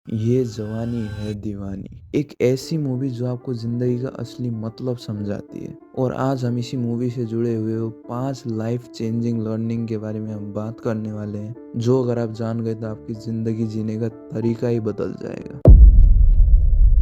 ये जवानी है दीवानी, एक ऐसी मूवी जो आपको ज़िंदगी का असली मतलब समझाती है। और आज हम इसी मूवी से जुड़े हुए वो 5 लाइफ चेंजिंग लर्निंग के बारे में हम बात करने वाले हैं, जो अगर आप जान गए तो आपकी ज़िंदगी जीने का तरीका ही बदल जाएगा।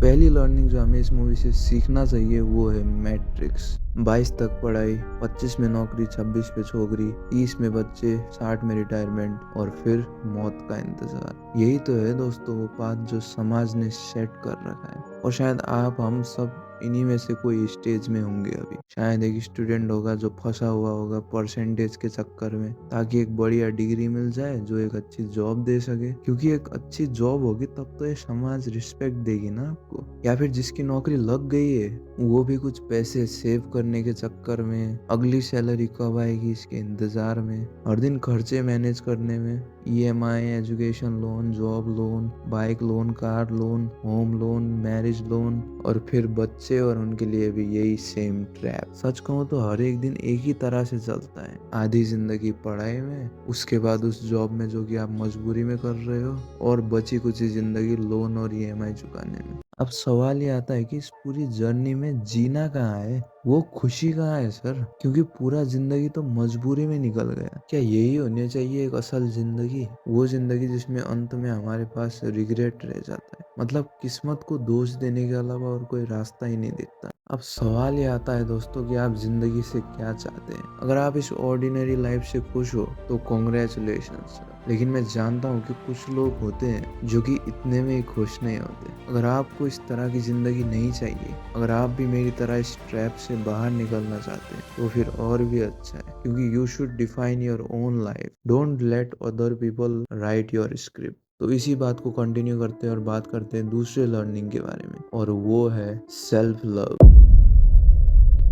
पहली लर्निंग जो हमें इस मूवी से सीखना चाहिए वो है मैट्रिक्स। 22 तक पढ़ाई, 25 में नौकरी, 26 पे छोकरी, 30 में बच्चे, 60 में रिटायरमेंट और फिर मौत का इंतजार। यही तो है दोस्तों वो पाथ जो समाज ने सेट कर रखा है। और शायद आप हम सब इन्हीं में से कोई स्टेज में होंगे अभी। शायद एक स्टूडेंट होगा जो फंसा हुआ होगा परसेंटेज के चक्कर में, ताकि एक बढ़िया डिग्री मिल जाए जो एक अच्छी जॉब दे सके, क्योंकि एक अच्छी जॉब होगी तब तो ये समाज रिस्पेक्ट देगी ना आपको। या फिर जिसकी नौकरी लग गई है वो भी कुछ पैसे सेव करने के चक्कर में, अगली सैलरी कब आएगी इसके इंतजार में, हर दिन खर्चे मैनेज करने में, EMI, education loan, job loan, bike loan, car loan, home loan, marriage loan और फिर बच्चे और उनके लिए भी यही सेम ट्रैप। सच कहूँ तो हर एक दिन एक ही तरह से चलता है। आधी जिंदगी पढ़ाई में, उसके बाद उस जॉब में जो कि आप मजबूरी में कर रहे हो, और बची कुछ जिंदगी लोन और ईएमआई चुकाने में। अब सवाल ये आता है कि इस पूरी जर्नी में जीना कहाँ है, वो खुशी कहाँ है सर? क्योंकि पूरा जिंदगी तो मजबूरी में निकल गया। क्या यही होनी चाहिए एक असल जिंदगी? वो जिंदगी जिसमें अंत में हमारे पास रिग्रेट रह जाता है, मतलब किस्मत को दोष देने के अलावा और कोई रास्ता ही नहीं दिखता। अब सवाल ये आता है दोस्तों कि आप जिंदगी से क्या चाहते हैं? अगर आप इस ऑर्डिनरी लाइफ से खुश हो तो कॉन्ग्रेचुलेशंस, लेकिन मैं जानता हूँ कि कुछ लोग होते हैं जो कि इतने में ही खुश नहीं होते। अगर आपको इस तरह की जिंदगी नहीं चाहिए, अगर आप भी मेरी तरह इस ट्रैप से बाहर निकलना चाहते हैं, तो फिर और भी अच्छा है, क्योंकि you should define your own life, don't let other people right your script. तो इसी बात को कंटिन्यू करते हैं और बात करते हैं दूसरे लर्निंग के बारे में, और वो है सेल्फ लव।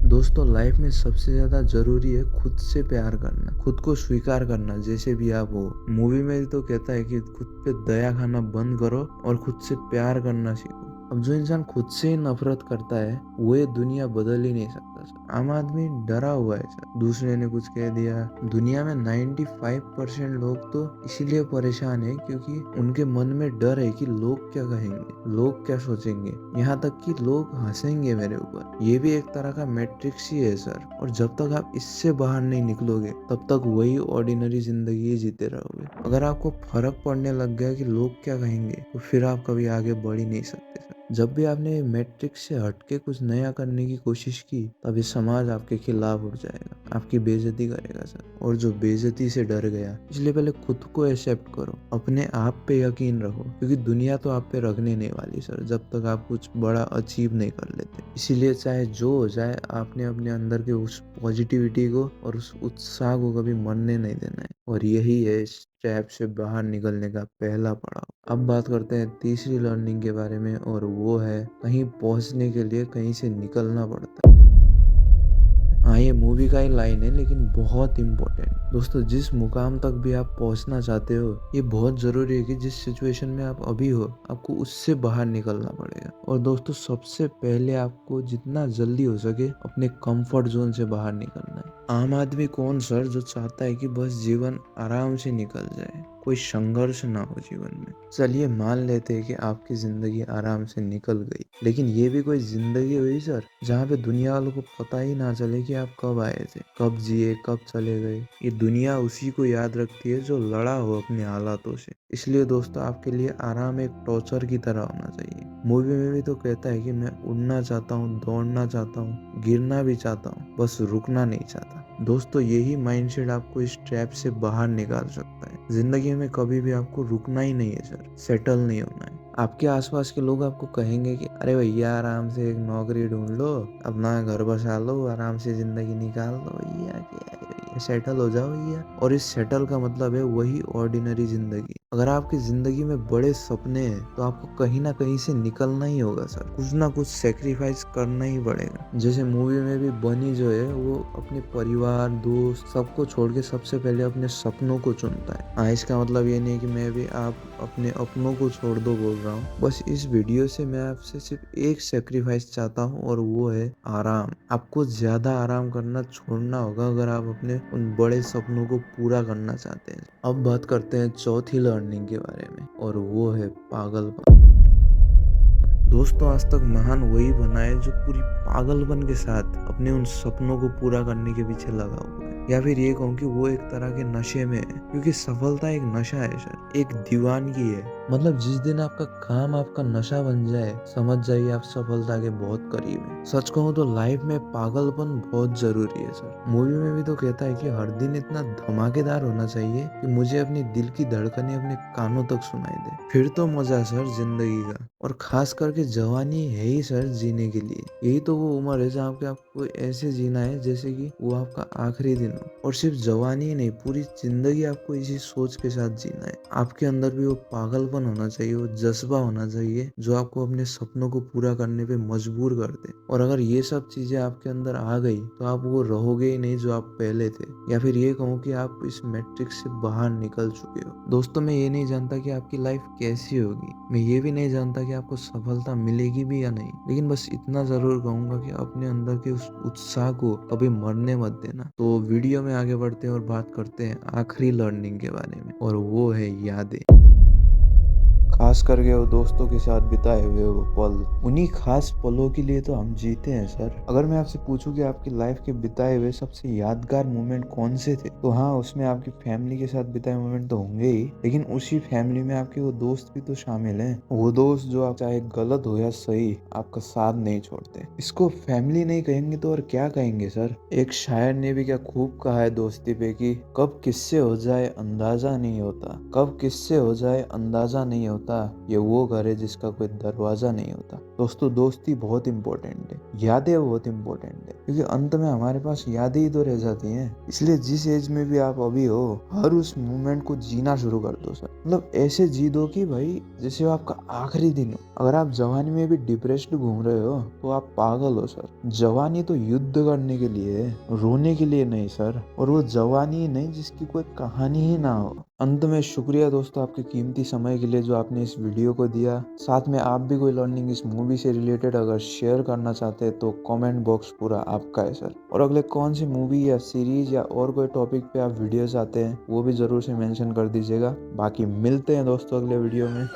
दोस्तों लाइफ में सबसे ज्यादा जरूरी है खुद से प्यार करना, खुद को स्वीकार करना जैसे भी आप हो। मूवी में भी तो कहता है कि खुद पे दया खाना बंद करो और खुद से प्यार करना सीखो। अब जो इंसान खुद से ही नफरत करता है वो ये दुनिया बदल ही नहीं सकता सर। आम आदमी डरा हुआ है सर, दूसरे ने कुछ कह दिया। दुनिया में 95% लोग तो इसीलिए परेशान है क्योंकि उनके मन में डर है कि लोग क्या कहेंगे, लोग क्या सोचेंगे, यहाँ तक कि लोग हंसेंगे मेरे ऊपर। ये भी एक तरह का मैट्रिक्स ही है सर। और जब तक आप इससे बाहर नहीं निकलोगे तब तक वही ऑर्डिनरी जिंदगी जीते रहोगे। अगर आपको फर्क पड़ने लग गया कि लोग क्या कहेंगे तो फिर आप कभी आगे बढ़ ही नहीं सकते सर। जब भी आपने मैट्रिक्स से हटके कुछ नया करने की कोशिश की तभी समाज आपके खिलाफ उठ जाएगा, आपकी बेइज्जती करेगा सर। और जो बेइज्जती से डर गया, इसलिए पहले खुद को एक्सेप्ट करो, अपने आप पे यकीन रखो, क्योंकि दुनिया तो आप पे रखने नहीं वाली सर जब तक आप कुछ बड़ा अचीव नहीं कर लेते। इसीलिए चाहे जो हो जाए, आपने अपने अंदर के उस पॉजिटिविटी को और उस उत्साह को कभी मरने नहीं देना है। और यही है इस ट्रैप से बाहर निकलने का पहला पड़ाव। अब बात करते हैं तीसरी लर्निंग के बारे में, और वो है कहीं पहुंचने के लिए कहीं से निकलना पड़ता है। हाँ, ये मूवी का ही लाइन है लेकिन बहुत इम्पोर्टेंट। दोस्तों जिस मुकाम तक भी आप पहुंचना चाहते हो, ये बहुत जरूरी है कि जिस सिचुएशन में आप अभी हो आपको उससे बाहर निकलना पड़ेगा। और दोस्तों सबसे पहले आपको जितना जल्दी हो सके अपने कंफर्ट जोन से बाहर निकलना है। आम आदमी कौन सर जो चाहता है कि बस जीवन आराम से निकल जाए, कोई संघर्ष ना हो जीवन में। चलिए मान लेते हैं कि आपकी जिंदगी आराम से निकल गई, लेकिन ये भी कोई जिंदगी हुई सर जहाँ पे दुनिया वालों को पता ही ना चले कि आप कब आए थे, कब जिए, कब चले गए। ये दुनिया उसी को याद रखती है जो लड़ा हो अपने हालातों से। इसलिए दोस्तों आपके लिए आराम एक टॉर्चर की तरह होना चाहिए। मूवी में भी तो कहता है कि मैं उड़ना चाहता हूँ, दौड़ना चाहता हूँ, गिरना भी चाहता हूँ, बस रुकना नहीं चाहता। दोस्तों यही माइंडसेट आपको इस ट्रैप से बाहर निकाल सकता है। जिंदगी में कभी भी आपको रुकना ही नहीं है सर, सेटल नहीं होना है। आपके आसपास के लोग आपको कहेंगे कि अरे भैया आराम से एक नौकरी ढूंढ लो, अपना घर बसा लो, आराम से जिंदगी निकाल लो भैया, क्या है भैया, सेटल हो जाओ भैया। और इस सेटल का मतलब है वही ऑर्डिनरी जिंदगी। अगर आपकी जिंदगी में बड़े सपने हैं तो आपको कहीं ना कहीं से निकलना ही होगा सर, कुछ ना कुछ सेक्रीफाइस करना ही पड़ेगा। जैसे मूवी में भी बनी जो है वो अपने परिवार, दोस्त सबको छोड़ के सबसे पहले अपने सपनों को चुनता है। हाँ, इसका मतलब ये नहीं कि मैं भी आप अपने अपनों को छोड़ दो बोल रहा हूँ। बस इस वीडियो से मैं आपसे सिर्फ एक सेक्रीफाइस चाहता हूँ और वो है आराम। आपको ज्यादा आराम करना छोड़ना होगा अगर आप अपने उन बड़े सपनों को पूरा करना चाहते हैं। अब बात करते हैं चौथी लर्निंग के बारे में, और वो है पागलपन। दोस्तों, आज तक महान वही बना है जो पूरी पागलपन के साथ अपने उन सपनों को पूरा करने के पीछे लगा हुआ है, या फिर ये कहूँ कि वो एक तरह के नशे में है, क्योंकि सफलता एक नशा है सर, एक दीवानगी है। मतलब जिस दिन आपका काम आपका नशा बन जाए, समझ जाइए आप सफलता के बहुत करीब हैं। सच कहूँ तो लाइफ में पागलपन बहुत जरूरी है सर। मूवी में भी तो कहता है कि हर दिन इतना धमाकेदार होना चाहिए कि मुझे अपनी दिल की धड़कनें अपने कानों तक सुनाई दे, फिर तो मजा सर जिंदगी का। और खास करके जवानी है ही सर जीने के लिए। यही तो वो उम्र है जहाँ पे आपको ऐसे जीना है जैसे कि वो आपका आखिरी दिन हो। और सिर्फ जवानी ही नहीं, पूरी जिंदगी आपको इसी सोच के साथ जीना है। आपके अंदर भी वो पागलपन होना चाहिए, वो जज्बा होना चाहिए जो आपको अपने सपनों को पूरा करने पे मजबूर कर दे। और अगर ये सब चीजें आपके अंदर आ गई तो आप वो रहोगे ही नहीं जो आप पहले थे, या फिर ये कहूँ कि आप इस मैट्रिक्स से बाहर निकल चुके हो। दोस्तों, मैं ये नहीं जानता कि आपकी लाइफ कैसी होगी, मैं ये भी नहीं जानता कि आपको सफलता मिलेगी भी या नहीं, लेकिन बस इतना जरूर कहूंगा कि अपने अंदर के उस उत्साह को कभी मरने मत देना। तो वीडियो में आगे बढ़ते हैं और बात करते हैं आखिरी लर्निंग के बारे में, और वो है यादें। खास करके वो दोस्तों के साथ बिताए हुए वो पल, उन्हीं खास पलों के लिए तो हम जीते हैं सर। अगर मैं आपसे पूछूं कि आपकी लाइफ के बिताए हुए सबसे यादगार मोमेंट कौन से थे, तो हाँ, उसमें आपकी फैमिली के साथ बिताए मोमेंट तो होंगे ही, लेकिन उसी फैमिली में आपके वो दोस्त भी तो शामिल हैं। वो दोस्त जो आप चाहे गलत हो या सही आपका साथ नहीं छोड़ते। इसको फैमिली नहीं कहेंगे तो और क्या कहेंगे सर। एक शायर ने भी क्या खूब कहा है दोस्ती पे कि कब किससे हो जाए अंदाजा नहीं होता, कब किससे हो जाए अंदाजा नहीं होता, ये वो घर है जिसका कोई दरवाजा नहीं होता। दोस्तों, दोस्ती बहुत इंपॉर्टेंट है, यादें बहुत इंपॉर्टेंट है, क्योंकि अंत में हमारे पास यादें ही तो रह जाती हैं। इसलिए जिस एज में भी आप अभी हो, हर उस मोमेंट को जीना शुरू कर दो सर। मतलब ऐसे जी दो कि भाई जैसे वो आपका आखिरी दिन हो। अगर आप जवानी में भी डिप्रेस्ड घूम रहे हो तो आप पागल हो सर। जवानी तो युद्ध करने के लिए है, रोने के लिए नहीं सर। और वो जवानी ही नहीं जिसकी कोई कहानी ही ना हो। अंत में शुक्रिया दोस्तों आपके कीमती समय के लिए जो आपने इस वीडियो को दिया। साथ में आप भी कोई लर्निंग इस मूवी से रिलेटेड अगर शेयर करना चाहते हैं तो कमेंट बॉक्स पूरा आपका है सर। और अगले कौन सी मूवी या सीरीज या और कोई टॉपिक पे आप वीडियो चाहते हैं वो भी जरूर से मेंशन कर दीजिएगा। बाकी मिलते हैं दोस्तों अगले वीडियो में।